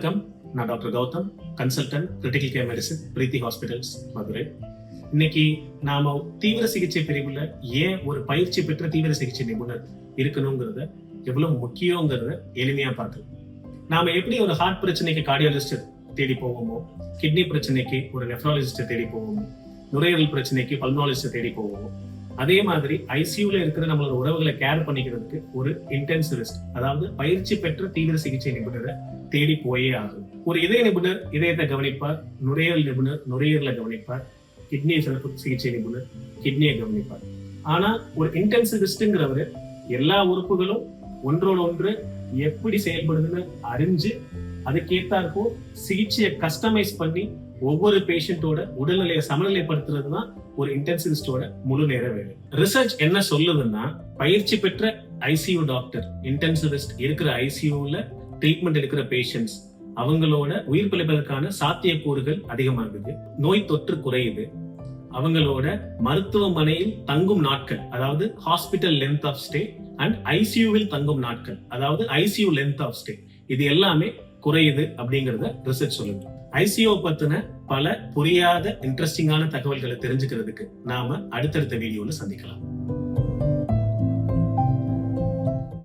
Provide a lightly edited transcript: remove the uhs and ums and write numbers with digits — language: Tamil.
வணக்கம். நான் doctor Gautham, consultant critical care medicine, Preethi hospitals, Madurai. இன்னைக்கு நாம தீவிர சிகிச்சை பிரிவுல ஏன் ஒரு பயிற்சி பெற்ற தீவிர சிகிச்சை நிபுணர் இருக்கணுங்கிறத, எவ்வளவு முக்கியங்கிறத எளிமையா பார்க்கலாம். நாம எப்படி ஒரு ஹார்ட் பிரச்சனைக்கு கார்டியாலஜிஸ்ட் தேடி போவோமோ, கிட்னி பிரச்சனைக்கு ஒரு நெஃப்ராலஜிஸ்ட் தேடி போவோமோ, நுரையீரல் பிரச்சனைக்கு பல்மாலஜிஸ்ட் தேடி போவோமோ, அதே மாதிரி ஐசியூல இருக்கிற நம்மளோட உறவுகளை கேர் பண்ணிக்கிறதுக்கு ஒரு இன்டென்சிவிஸ்ட், அதாவது பயிற்சி பெற்ற தீவிர சிகிச்சை நிபுணரை தேடி போயே ஆகும். ஒரு இதய நிபுணர் இதயத்தை கவனிப்பார், நுரையீரல் நிபுணர் நுரையீரலை கவனிப்பார், கிட்னி சிகிச்சை நிபுணர் கிட்னியை கவனிப்பார். ஆனா ஒரு இன்டென்சிவிஸ்ட்ங்கிறவர் எல்லா உறுப்புகளும் ஒன்றோட ஒன்று எப்படி செயல்படுதுன்னு அறிஞ்சு அதுக்கேத்தாருக்கும் சிகிச்சையை கஸ்டமைஸ் பண்ணி ஒவ்வொரு பேஷண்டோட உடல்நிலையை சமநிலைப்படுத்துறது தான் ஒரு இன்டென்சிவிஸ்டோட முழு நேர வேலை. ரிசர்ச் என்ன சொல்லுதுன்னா, பயிற்சி பெற்ற ஐசியூ டாக்டர், இன்டென்சிவிஸ்ட் இருக்கிற ஐசியூல ட்ரீட்மெண்ட் எடுக்கிற பேஷண்ட்ஸ், அவங்களோட உயிர் பிழைப்பதற்கான சாத்தியக்கூறுகள் அதிகமாகுது, நோய் தொற்று குறையுது, அவங்களோட மருத்துவமனையில் தங்கும் நாட்கள், அதாவது hospital length of stay and ஐசியூவில் தங்கும் நாட்கள், அதாவது ஐசியூ லென்த் ஆஃப் ஸ்டே, இது எல்லாமே குறையுது அப்படிங்கறத ரிசர்ச் சொல்லுது. ஐசியூ பத்தின பல புரியாத இன்ட்ரெஸ்டிங்கான தகவல்களை தெரிஞ்சுக்கிறதுக்கு நாம அடுத்தடுத்த வீடியோல சந்திக்கலாம்.